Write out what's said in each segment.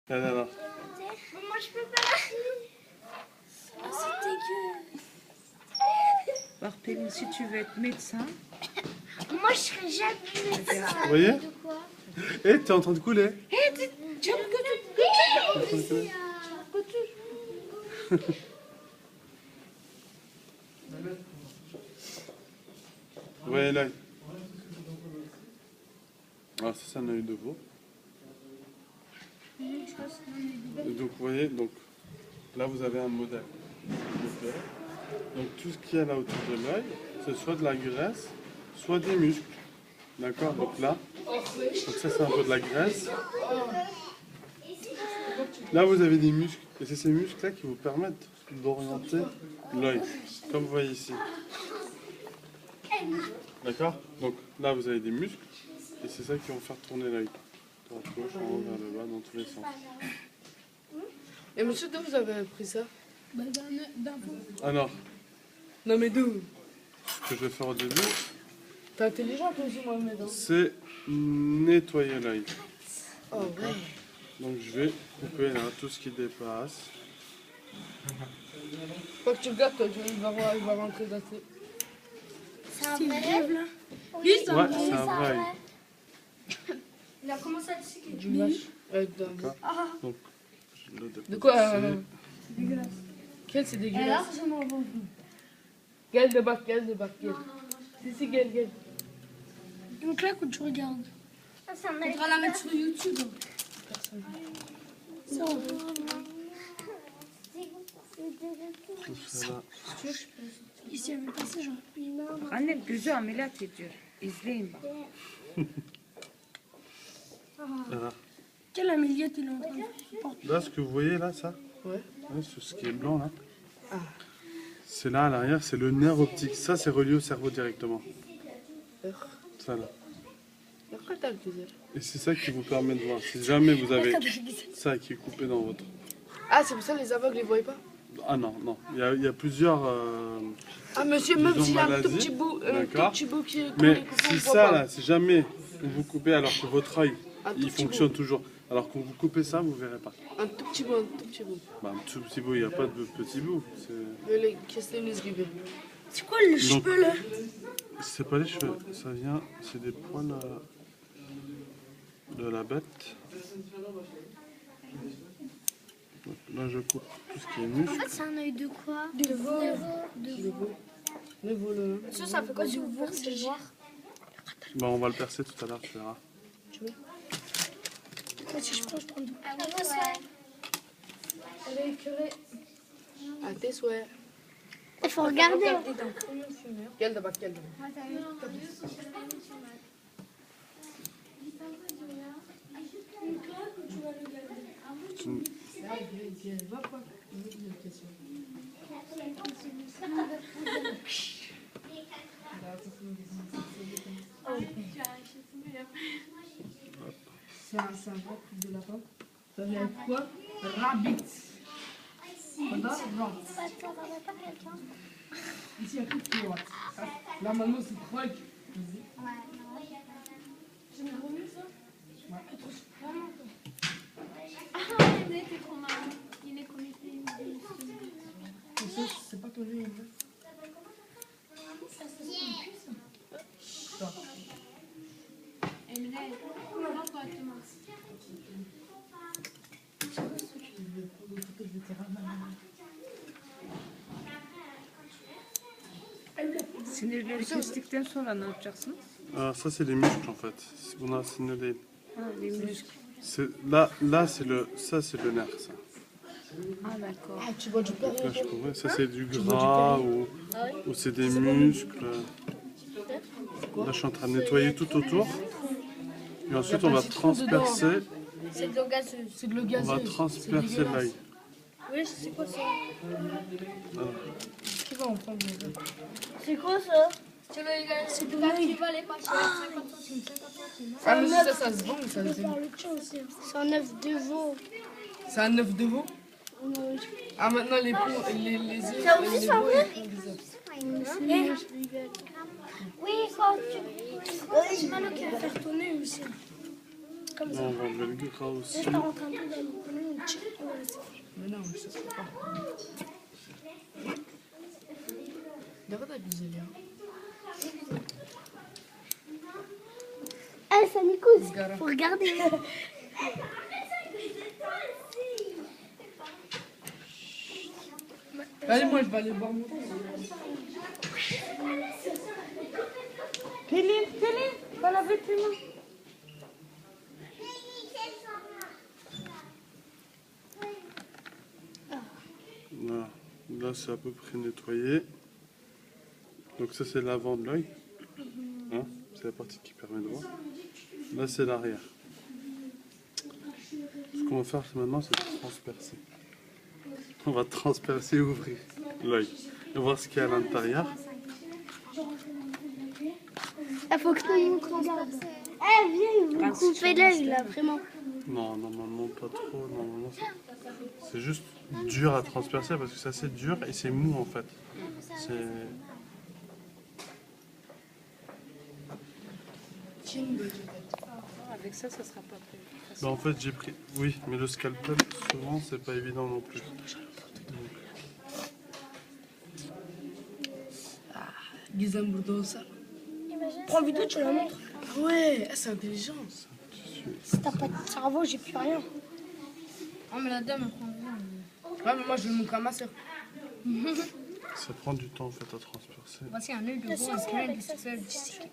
Alors. Moi, je peux pas. Oh, c'est dégueu. Barthélemy, si tu veux être médecin. Moi, je serais jamais médecin. Vous voyez? De quoi? Eh, t'es en train de couler. Tu as Vous voyez l'œil. Alors ça c'est un œil de veau. Et donc vous voyez, donc là vous avez un modèle. Donc tout ce qu'il y a là autour de l'œil, c'est soit de la graisse, soit des muscles. D'accord? Donc là, donc ça c'est un peu de la graisse. Là vous avez des muscles. Et c'est ces muscles là qui vous permettent d'orienter l'œil. Comme vous voyez ici. D'accord? Donc là vous avez des muscles. Et c'est ça qui va faire tourner l'œil. De la gauche, en haut, vers le bas, dans tous les sens. Et monsieur, d'où vous avez appris ça? Alors, Non mais d'où? ce que je vais faire au début, T'es intelligent toi aussi, Mohamed. Hein? c'est nettoyer l'œil. Oh ouais. Donc je vais couper là tout ce qui dépasse. Faut que tu regardes, toi, il va rentrer dans tes... C'est un vrai là? Ouais, c'est un vrai œil. Il a commencé à disséquer. Du vache. D'accord? Donc, je le dépose De quoi ici. Dégueulasse. Quel c'est dégueulasse? Alors, je m'en vais. Quel débat, quel. Si, quel. Tu me claques ou tu regardes? Ah, c'est un On va la mettre sur YouTube. Ça, on peut. Tout ça là. Ici, elle veut passer, genre. Annem gözü ameliyat ediyor. İzleyin bak. Voilà. Quel améliate il est en train de porter? Là, ce que vous voyez là, ça, Ouais. ce qui est blanc là, c'est là à l'arrière, c'est le nerf optique. Ça, c'est relié au cerveau directement. Ça là. Pourquoi t'as le désir? Et c'est ça qui vous permet de voir. Si jamais vous avez ça qui est coupé dans votre... Ah, c'est pour ça que les aveugles les voient pas? Ah non, non. Il y a plusieurs... Ah monsieur, Disons même s'il y a un tout maladie. petit bout, D'accord. qui est Mais qu'on si voit ça pas. là, si jamais vous coupez alors que votre œil, Un tout il petit fonctionne toujours, alors quand vous coupez ça, vous verrez pas. Un tout petit bout. Bah, un tout petit bout, il n'y a pas de petit bout. Mais les questions les gibi. C'est quoi le cheveu là? C'est pas les cheveux, ça vient, c'est des poils de la bête. Donc, là, je coupe tout ce qui est muscle. C'est un œil de quoi? De veau. Le vol. Ça fait quoi si vous percez le voir? Bah, on va le percer tout à l'heure, tu verras. Moi, si je prends deux. Ah oui, ouais. Elle est écœurée. À tes souhaits. Il faut regarder. Quel d'abord, quel. C'est un vrai truc de lapin. Ça vient de quoi? Rabbit. Pendant rat. Ici, il y a tout qui est rat. Là, maintenant, c'est truc. Je me remets ça? Ouais. Ah, il était trop marrant. Il est connecté. C'est pas ton jeu, hein. Sinirleri kestikten sonra ne yapacaksınız? Alors, ça, c'est les muscles en fait. On a signalé. Ha, les muscles. Là, ça, c'est le nerf, ça. Ah d'accord. Ah, tu vois du père. Là, je comprends. Ça, c'est du gras ou c'est des muscles. Là, je suis en train de nettoyer tout autour. Et ensuite, on va transpercer. C'est de l'eau gazeuse. C'est de l'eau On gazeuse. va transpercer l'œil. Oui, c'est quoi ça? Qui va en prendre des œufs? C'est quoi ça? C'est de l'œil. Tu vas les passer à 50 centimes, 50 centimes. Ah, mais ça se vend ou ça se vend? C'est un œuf de veau. C'est un œuf de veau? Ah, maintenant, les œufs. Ça aussi, les ça veaux, va? ils font des œufs. Oui, quand tu... C'est Mano qui va faire tourner aussi. Comme Là, ça. on va enlever le gras aussi. Je rentre un peu dans le Mais non, ça se fait pas. Regarde abusé, là. Ah, ça m'écoute. Faut regarder. Allez, moi, je vais aller boire mon thé. Kéline, va laver tes mains. Voilà. Là, c'est à peu près nettoyé. Donc ça, c'est l'avant de l'œil. Hein, c'est la partie qui permet de voir. Là, c'est l'arrière. Ce qu'on va faire maintenant, c'est transpercer. On va transpercer et ouvrir l'œil. Et voir ce qu'il y a à l'intérieur. Il faut que nous regarde. Eh, viens, vous coupez l'œil, là, vraiment. Non, normalement pas trop. Normalement, c'est juste dur à transpercer parce que c'est assez dur et c'est mou en fait. C'est... Avec ça, ça sera pas plus facile. Bah, en fait, j'ai pris... Oui, mais le scalpel, souvent, c'est pas évident non plus. Gizem Bourdeau, ça. Prends le vidéo, tu la montres. Ah ouais, c'est intelligent. Si t'as pas de cerveau, j'ai plus rien. Oh, mais la dame, elle prend bien. Ouais, mais moi, je vais le montrer à ma soeur. Ça prend du temps en fait à transpercer. Voici un œil de veau, un crâne qui se fait disséquer.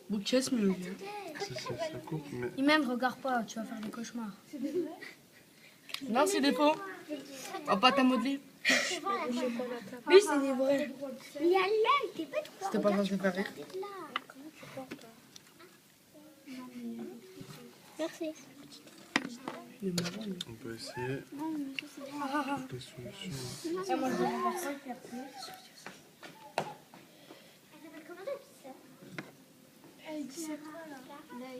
Bouquet, mieux. Ça coupe, mais... Imen, regarde pas, tu vas faire des cauchemars. Non, c'est des faux. On va pas ta modeler. Oui, c'est des vrais. Mais il y a l'œil, t'es pas trop. C'était pas censé faire rire. Merci. Il est marrant, lui. On peut essayer des solutions. Et moi, je vais faire ça.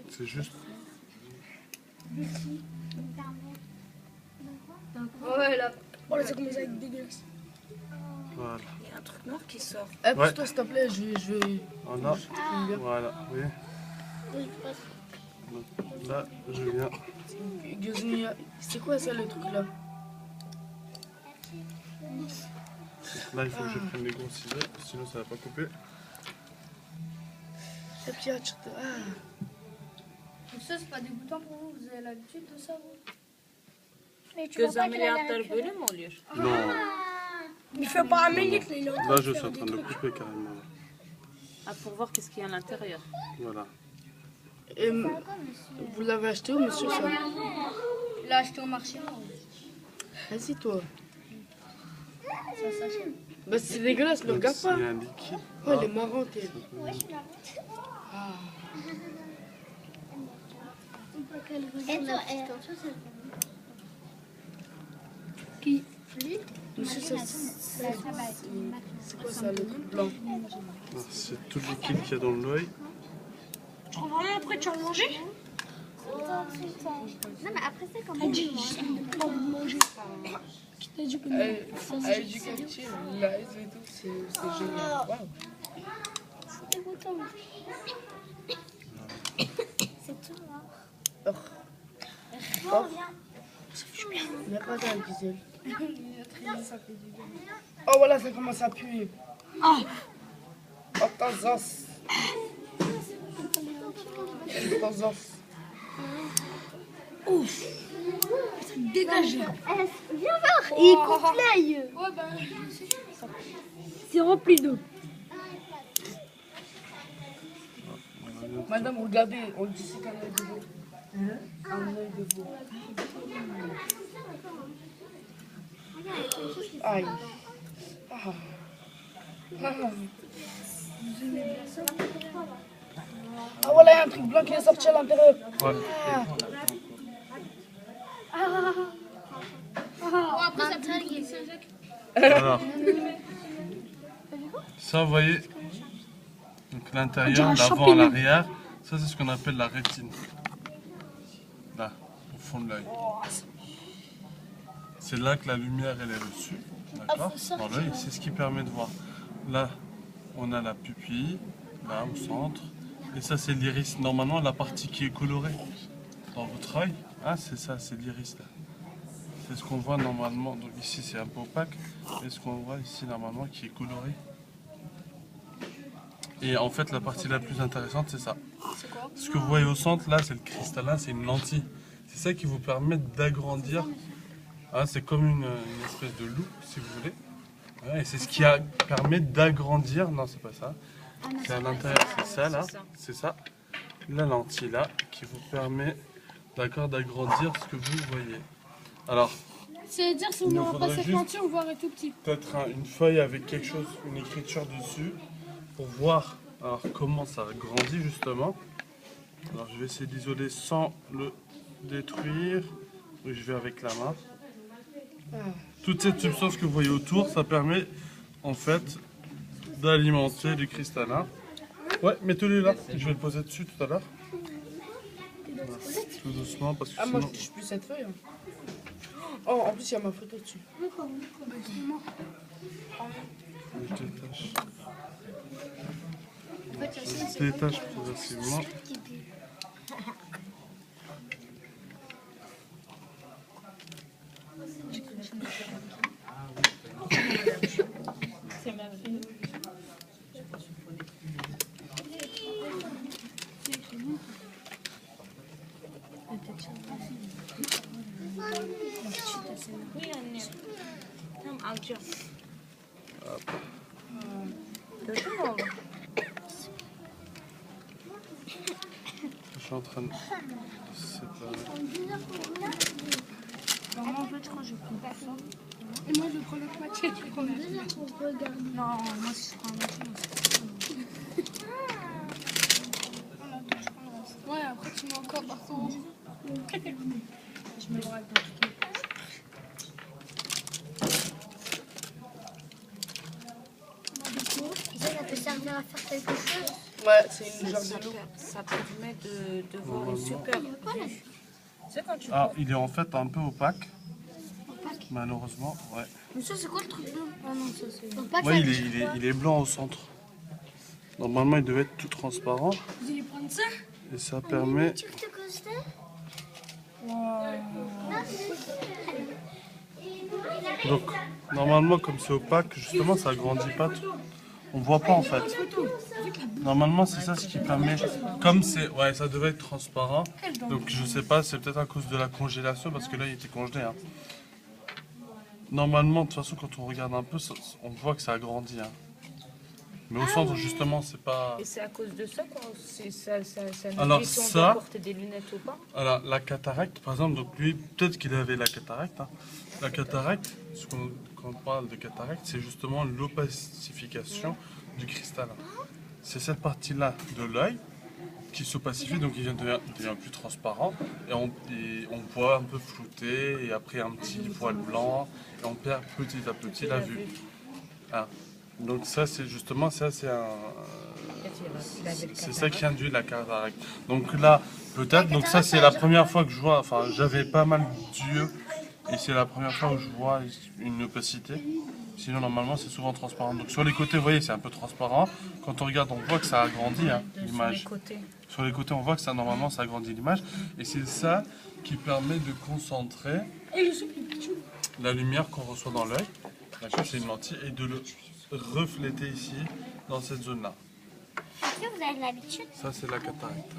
C'est juste... Ouais, là. Oh là, c'est comme ça, dégueulasse. Voilà. Il y a un truc noir qui sort. Eh, pousse-toi, s'il te plaît, je vais... On a... Voilà, oui. Donc, là, je viens... Gazouille, c'est quoi ça, le truc là? Là, il faut que je prenne les gros ciseaux, sinon ça va pas couper. Et puis, ah, tu te... Ah. Ça, c'est pas dégoûtant pour vous, vous avez l'habitude de ça, vous? Mais tu vois Gözüm pas qu'il a ameliyatları l'air böyle mi oluyor? Non, Il fait pas un minute, là, il est en train là, de je suis faire en train des de trucs. couper carrément. Là. Ah, pour voir qu'est-ce qu'il y a à l'intérieur. Voilà. Et, vous l'avez acheté où, monsieur, ça? Il l'a acheté au marché. Vas-y, toi. Ça s'achète. Bah, c'est dégueulasse, le Donc, regarde pas. il y a un liquide. Oh, elle est marrante, elle. Et toi, qui Monsieur, ça, c'est quoi ça, le truc blanc? Ah, c'est tout le liquide qu'il y a dans l'œil. Tu crois vraiment après tu vas le manger? Non, mais après ça, comment Elle dit, j'ai pas envie de manger. Qui t'a dit que non? Elle du quartier, là, et tout, c'est génial. Waouh. C'est dégoûtant. C'est tout, hein. Oh. Oh. Il n'y a pas ça, Gisèle. Oh, voilà, ça commence à puer. Ah. Oh, ta zos. Ta zos. Ouf. Dégagez. Viens voir. Il coupe l'œil. C'est rempli d'eau. Madame, regardez, on dit c'est qu'un œil de veau. Un œil de veau. Aïe. Ah. Ah. Ah, voilà, il y a un truc blanc qui est sorti à l'intérieur. Ouais. après, ça traîne. Alors, ça, vous voyez, donc l'intérieur, l'avant, l'arrière, ça c'est ce qu'on appelle la rétine. Là, au fond de l'œil. C'est là que la lumière elle est reçue, d'accord, dans l'œil. C'est ce qui permet de voir. Là, on a la pupille, là au centre, et ça c'est l'iris. Normalement, la partie qui est colorée dans votre œil. Ah, c'est ça, c'est l'iris là. C'est ce qu'on voit normalement. Donc ici c'est un peu opaque. Et ce qu'on voit ici normalement qui est coloré. Et en fait la partie la plus intéressante c'est ça. Ce que vous voyez au centre là c'est le cristallin, c'est une lentille. C'est ça qui vous permet d'agrandir. Ah, c'est comme une espèce de loupe si vous voulez. Ouais, et c'est ce qui permet d'agrandir. Non c'est pas ça. C'est à l'intérieur, c'est ça là. C'est ça. La lentille là qui vous permet d'agrandir ce que vous voyez. Alors, C'est-à-dire si on il nous n'aura pas faudrait cette juste lentille, on verrait tout petit. peut-être une feuille avec quelque chose, une écriture dessus pour voir alors, comment ça grandit justement. Alors je vais essayer d'isoler sans le détruire. Donc, je vais avec la main. Toute cette substance que vous voyez autour, ça permet en fait d'alimenter du cristallin. Ouais, mettez-le là. Je vais le poser dessus tout à l'heure. Voilà. Tout doucement parce que Ah, moi je sinon... touche plus cette feuille. Hein. Oh, en plus il y a ma photo dessus. Je détache. Je détache progressivement. Je suis en train de séparer. Moi, en fait, je crois que je prends ça. Et moi, je prends l'autre moitié. Non, moi, si je prends la moitié, ouais, après, tu mets encore partout. Je me braque dans tout. Ça peut servir à faire quelque chose. Ouais, c'est une genre de loupe. Ça permet de voir une super vue. C'est quand tu Ah, il est en fait un peu opaque. Malheureusement, ouais. Mais ça, c'est quoi le truc là? Ah non, ça, c'est. Faut pas que Ouais, ça il est blanc au centre. Normalement, il devait être tout transparent. Vous allez prendre ça? Et ça permet... tu te coster. Donc, normalement, comme c'est opaque, justement, ça grandit pas. On voit pas en fait. Normalement, c'est ça ce qui permet. Comme c'est, ouais, ça devait être transparent. Donc, je sais pas, c'est peut-être à cause de la congélation parce que là, il était congelé. Hein. Normalement, de toute façon, quand on regarde un peu, on voit que ça a grandi. Hein. Mais au centre, justement, c'est pas. Et c'est à cause de ça qu'on ça nous Alors dit si on ça- doit porter des lunettes ou pas. Alors, la cataracte, par exemple, donc lui, peut-être qu'il avait la cataracte. Hein. La cataracte, quand on parle de cataracte, c'est justement l'opacification du cristallin. C'est cette partie-là de l'œil qui s'opacifie, donc il devient plus transparent, et on voit un peu flouter, et après un petit voile blanc, et on perd petit à petit la vue. Ah. Donc ça, c'est justement, ça c'est un... C'est ça qui induit la cataracte. Donc là, peut-être, donc ça c'est la première fois que je vois, enfin j'avais pas mal d'yeux, et c'est la première fois où je vois une opacité. Sinon normalement c'est souvent transparent. Donc sur les côtés, vous voyez, c'est un peu transparent. Quand on regarde, on voit que ça agrandit hein, l'image. Sur les côtés, on voit que ça normalement ça agrandit l'image. Et c'est ça qui permet de concentrer la lumière qu'on reçoit dans l'œil. D'accord, c'est une lentille, et de le refléter ici, dans cette zone-là. Est-ce que vous avez l'habitude? Ça c'est la cataracte.